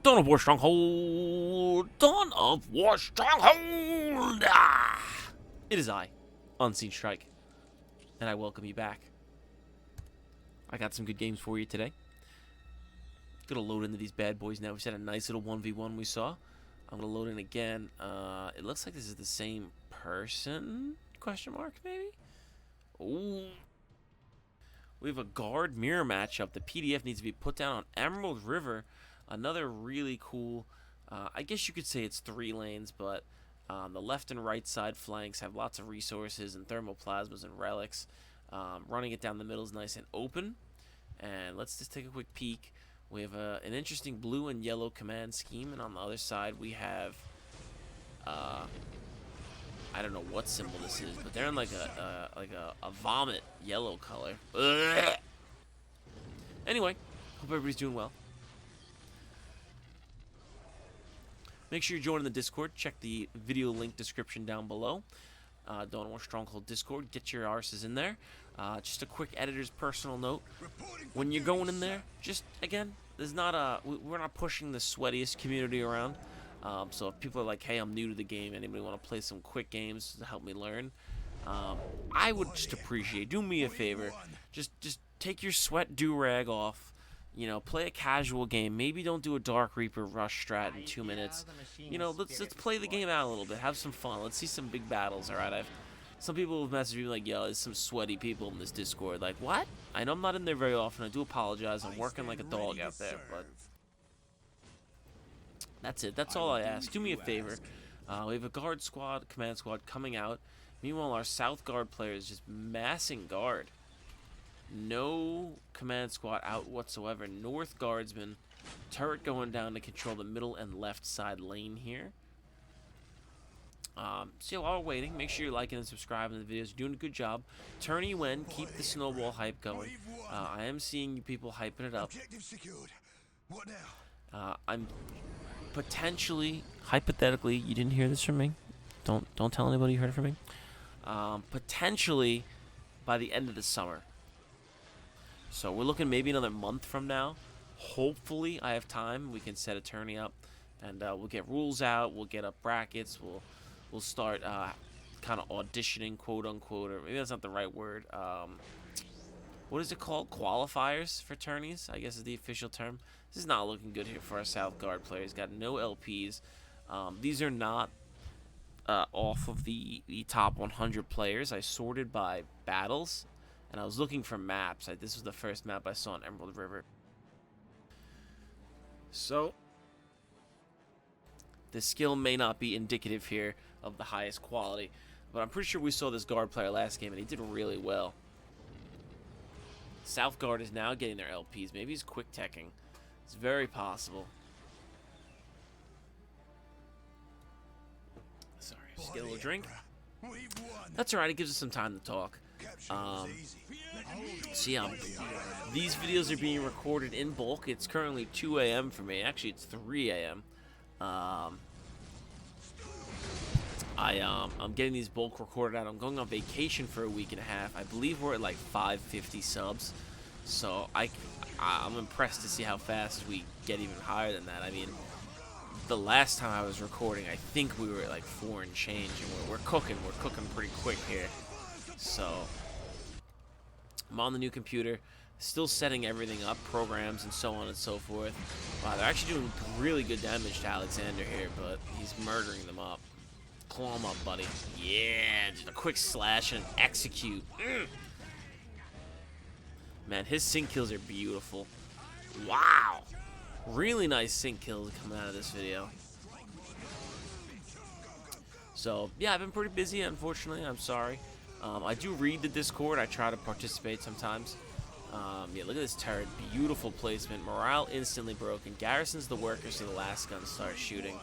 Dawn of War Stronghold! Dawn of War Stronghold! Ah! It is I, Unseen Strike, and I welcome you back. I got some good games for you today. Gonna load into these bad boys now. We had a nice little 1v1 we saw. I'm gonna load in again. It looks like this is the same person? Question mark, maybe? Ooh. We have a guard mirror matchup. The PDF needs to be put down on Emerald River. Another really cool, I guess you could say it's 3 lanes, but the left and right side flanks have lots of resources and thermoplasmas and relics. Running it down the middle is nice and open. And let's just take a quick peek. We have an interesting blue and yellow command scheme, and on the other side we have, I don't know what symbol this is, but they're in like a vomit yellow color. Ugh. Anyway, hope everybody's doing well. Make sure you're joining the Discord. Check the video link description down below. Dawn of War Stronghold Discord. Get your arses in there. Just a quick editor's personal note. When you're going in there, just, again, there's not we're not pushing the sweatiest community around. So if people are like, hey, I'm new to the game, anybody want to play some quick games to help me learn, I would just appreciate, do me a favor, just take your sweat do-rag off, you know, play a casual game. Maybe don't do a Dark Reaper rush strat in 2 minutes. You know, let's play the game out a little bit, have some fun. Let's see some big battles. All right, some people have messaged me like, yo, there's some sweaty people in this Discord. Like, what? I know I'm not in there very often. I do apologize. I'm working like a dog out there, but that's it. That's all I ask. Do me a favor. We have a guard squad, command squad coming out. Meanwhile, our south guard player is just massing guard. No command squad out whatsoever. North guardsman, turret going down to control the middle and left side lane here. So while we're waiting, make sure you're liking and subscribing to the videos. You're doing a good job. Tourney when, keep the snowball hype going. I am seeing you people hyping it up. I'm potentially, hypothetically, you didn't hear this from me. Don't tell anybody you heard it from me. Potentially by the end of the summer. So we're looking maybe another month from now. Hopefully I have time. We can set a tourney up, and we'll get rules out. We'll get up brackets. We'll start kind of auditioning, quote unquote, or maybe that's not the right word. What is it called? Qualifiers for tourneys, I guess is the official term. This is not looking good here for our South Guard players. Got no LPs. These are not off of the top 100 players. I sorted by battles, and I was looking for maps. This was the first map I saw on Emerald River. So the skill may not be indicative here of the highest quality, but I'm pretty sure we saw this guard player last game, and he did really well. South Guard is now getting their LPs. Maybe he's quick teching. It's very possible. Sorry, just get a little drink. That's alright, it gives us some time to talk. So yeah, these videos are being recorded in bulk. It's currently 2 a.m. for me. Actually, it's 3 a.m. I'm getting these bulk recorded out. I'm going on vacation for a week and a half. I believe we're at like 550 subs. So I'm impressed to see how fast we get even higher than that. I mean, the last time I was recording, I think we were at like 4 and change, and we're cooking. We're cooking pretty quick here. So I'm on the new computer, still setting everything up, programs and so on and so forth. Wow, they're actually doing really good damage to Alexander here, but he's murdering them up. Claw him up, buddy. Yeah, just a quick slash and execute. Man, his sync kills are beautiful. Wow. Really nice sync kills coming out of this video. So, yeah, I've been pretty busy, unfortunately. I'm sorry. I do read the Discord. I try to participate sometimes. Yeah, look at this turret. Beautiful placement. Morale instantly broken. Garrisons the workers to the last gun start shooting.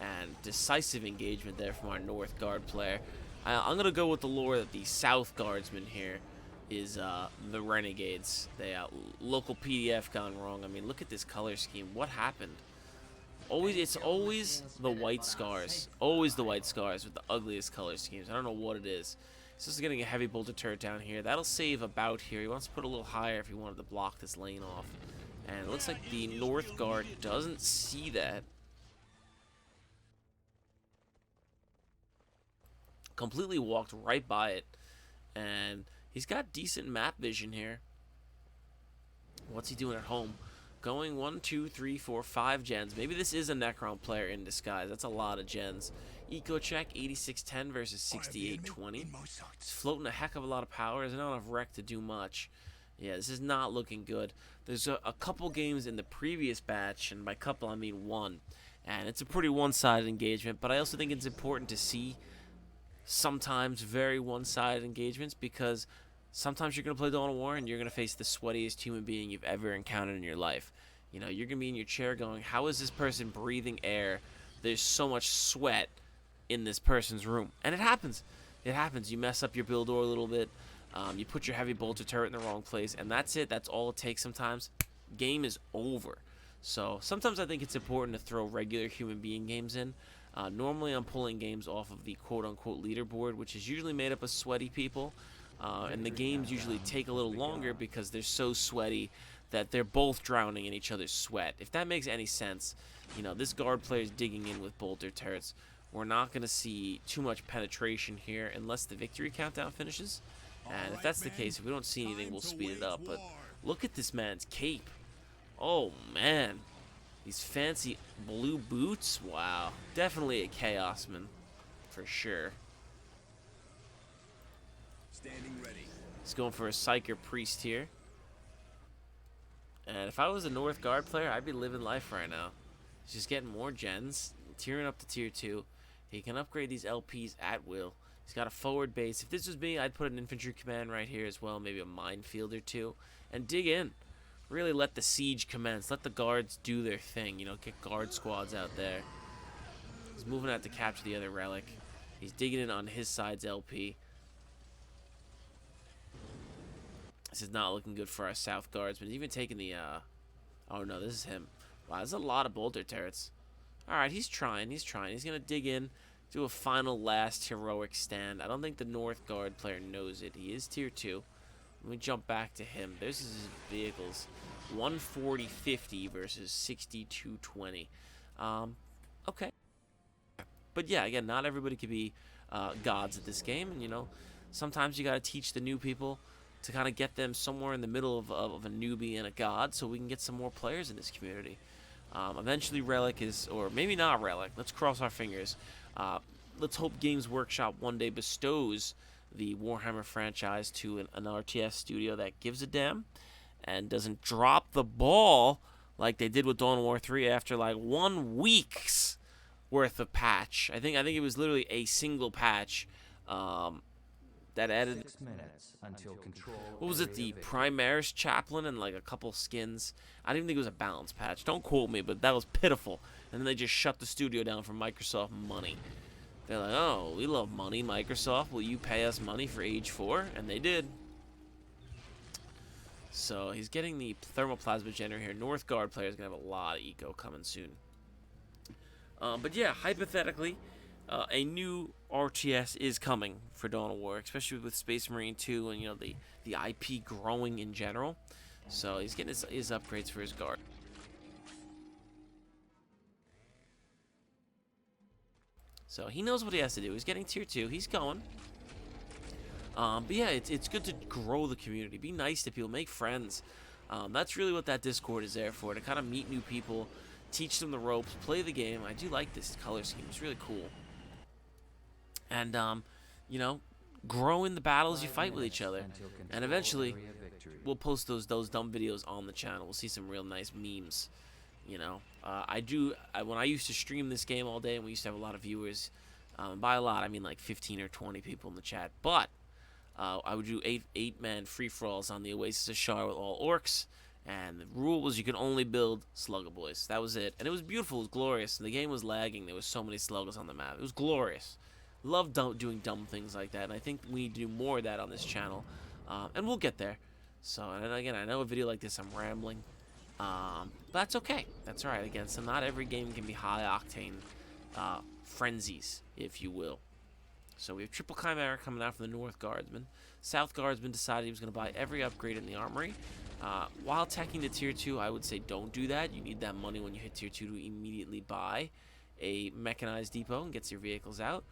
And decisive engagement there from our North Guard player. I'm going to go with the lore that the South Guardsman here is the Renegades. Local PDF gone wrong. I mean, look at this color scheme. What happened? It's always the white scars. Always the white scars with the ugliest color schemes. I don't know what it is. He's just getting a heavy bolter turret down here. That'll save about here. He wants to put a little higher if he wanted to block this lane off. And it looks like the North Guard doesn't see that. Completely walked right by it. And he's got decent map vision here. What's he doing at home? Going 1, 2, 3, 4, 5 gens. Maybe this is a Necron player in disguise. That's a lot of gens. Eco check 8610 versus 6820. He's floating a heck of a lot of power. There's not enough wreck to do much. Yeah, this is not looking good. There's a couple games in the previous batch, and by couple I mean one. And it's a pretty one-sided engagement, but I also think it's important to see sometimes very one-sided engagements, because sometimes you're going to play Dawn of War and you're going to face the sweatiest human being you've ever encountered in your life. You know, you're going to be in your chair going, how is this person breathing air? There's so much sweat in this person's room. And it happens. It happens. You mess up your build door a little bit. You put your heavy bolter turret in the wrong place, and that's it. That's all it takes sometimes. Game is over. So sometimes I think it's important to throw regular human being games in. Normally I'm pulling games off of the quote-unquote leaderboard, which is usually made up of sweaty people. And the games usually take a little longer because they're so sweaty that they're both drowning in each other's sweat. If that makes any sense, you know, this guard player is digging in with bolter turrets. We're not going to see too much penetration here unless the victory countdown finishes. And if that's the case, if we don't see anything, we'll speed it up. But look at this man's cape. Oh, man. These fancy blue boots. Wow. Definitely a Chaosman. For sure. Standing ready. He's going for a Psyker Priest here. And if I was a North Guard player, I'd be living life right now. He's just getting more gens, tiering up to tier 2. He can upgrade these LPs at will. He's got a forward base. If this was me, I'd put an infantry command right here as well, maybe a minefield or two, and dig in. Really let the siege commence. Let the guards do their thing. You know, get guard squads out there. He's moving out to capture the other relic. He's digging in on his side's LP. This is not looking good for our South Guards, but he's even taking the, oh no, this is him. Wow, there's a lot of bolter turrets. Alright, he's trying. He's going to dig in, do a final last heroic stand. I don't think the North Guard player knows it. He is tier 2. Let me jump back to him. There's his vehicles. 140-50 versus 62-20. Okay. But yeah, again, not everybody can be gods at this game. And, you know, sometimes you got to teach the new people to kind of get them somewhere in the middle of a newbie and a god, so we can get some more players in this community. Eventually Relic is, or maybe not Relic, let's cross our fingers. Let's hope Games Workshop one day bestows the Warhammer franchise to an RTS studio that gives a damn and doesn't drop the ball like they did with Dawn of War 3 after like 1 week's worth of patch. I think it was literally a single patch that added 6 minutes until control. What was it, the Primaris Chaplain and like a couple skins? I didn't even think it was a balance patch. Don't quote me, but that was pitiful. And then they just shut the studio down for Microsoft money. They're like, oh, we love money, Microsoft. Will you pay us money for Age 4? And they did. So he's getting the thermal plasma generator here. North Guard player is going to have a lot of eco coming soon. But yeah, hypothetically, a new RTS is coming for Dawn of War, especially with Space Marine 2 and, you know, the IP growing in general. So he's getting his upgrades for his guard. So he knows what he has to do. He's getting tier 2. He's going. But yeah, it's good to grow the community. Be nice to people. Make friends. That's really what that Discord is there for. To kind of meet new people. Teach them the ropes. Play the game. I do like this color scheme. It's really cool. And, you know, grow in the battles you fight with each other. And eventually, we'll post those dumb videos on the channel. We'll see some real nice memes. You know, when I used to stream this game all day, and we used to have a lot of viewers, by a lot, I mean like 15 or 20 people in the chat, but I would do 8-man free-for-alls on the Oasis of Shar with all orcs, and the rule was you could only build Slugger Boys. That was it, and it was beautiful, it was glorious. The game was lagging, there was so many sluggers on the map. It was glorious. Love doing dumb things like that, and I think we need to do more of that on this channel, and we'll get there. So, and again, I know a video like this, I'm rambling. But that's okay. That's alright. Again, so not every game can be high-octane frenzies, if you will. So we have Triple Chimera coming out from the North Guardsman. South Guardsman decided he was going to buy every upgrade in the armory. While teching to tier 2, I would say don't do that. You need that money when you hit tier 2 to immediately buy a mechanized depot and gets your vehicles out.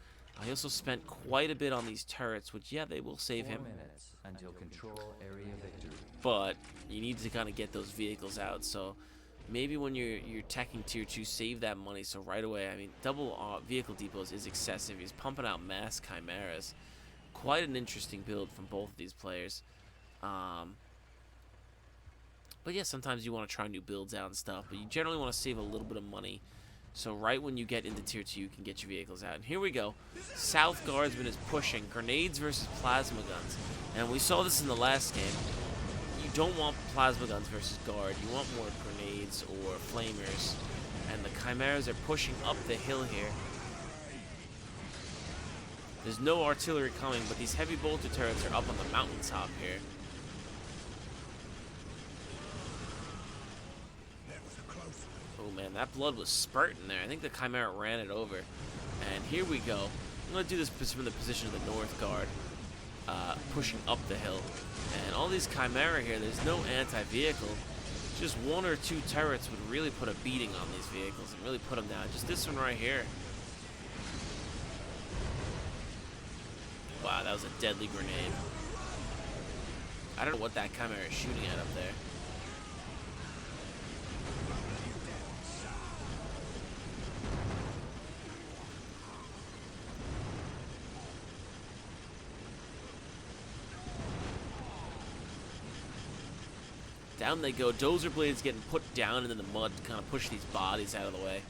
He also spent quite a bit on these turrets, which, yeah, they will save 4 him. minutes until control area victory. But you need to kind of get those vehicles out. So maybe when you're teching tier 2, save that money. So right away, I mean, double vehicle depots is excessive. He's pumping out mass chimeras. Quite an interesting build from both of these players. But yeah, sometimes you want to try new builds out and stuff, but you generally want to save a little bit of money. So right when you get into tier 2, you can get your vehicles out. And here we go. South Guardsman is pushing. Grenades versus plasma guns. And we saw this in the last game. You don't want plasma guns versus guard. You want more grenades or flamers. And the chimeras are pushing up the hill here. There's no artillery coming, but these heavy bolter turrets are up on the mountaintop here. Oh man, that blood was spurting there. I think the Chimera ran it over. And here we go. I'm going to do this from the position of the North Guard, pushing up the hill. And all these Chimera here, there's no anti-vehicle. Just 1 or 2 turrets would really put a beating on these vehicles and really put them down. Just this one right here. Wow, that was a deadly grenade. I don't know what that Chimera is shooting at up there. Down they go. Dozer blades getting put down into the mud to kind of push these bodies out of the way.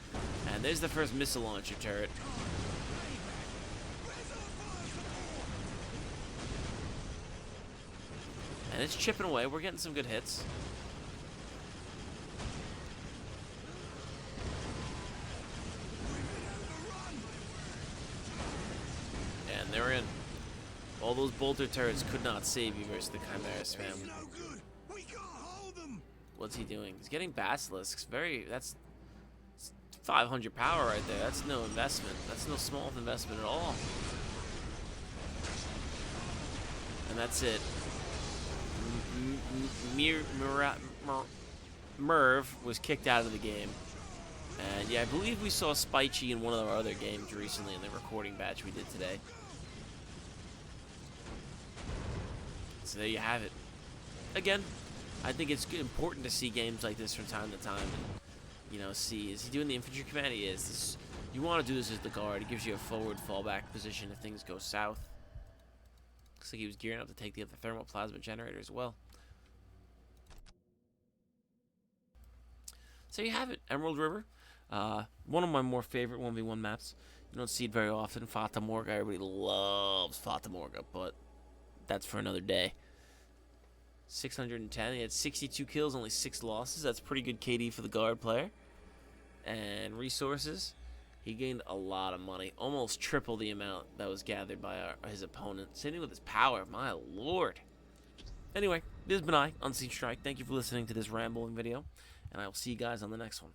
And there's the first missile launcher turret. And it's chipping away. We're getting some good hits. And they're in. All those bolter turrets could not save you versus the Chimera spam. What's he doing? He's getting basilisks. That's 500 power right there. That's no investment. That's no small investment at all. And that's it. Merv was kicked out of the game. And yeah, I believe we saw Spitey in one of our other games recently in the recording batch we did today. So there you have it. Again, I think it's important to see games like this from time to time and, you know, see, is he doing the infantry command? He is. You want to do this as the guard. It gives you a forward fallback position if things go south. Looks like he was gearing up to take the other thermal plasma generator as well. So you have it, Emerald River. One of my more favorite 1v1 maps. You don't see it very often. Fata Morga, everybody loves Fata Morga, but that's for another day. 610, he had 62 kills, only 6 losses. That's pretty good KD for the guard player. And resources, he gained a lot of money, almost triple the amount that was gathered by his opponent. Sitting with his power, my lord. Anyway, this has been Unseen Strike. Thank you for listening to this rambling video, and I will see you guys on the next one.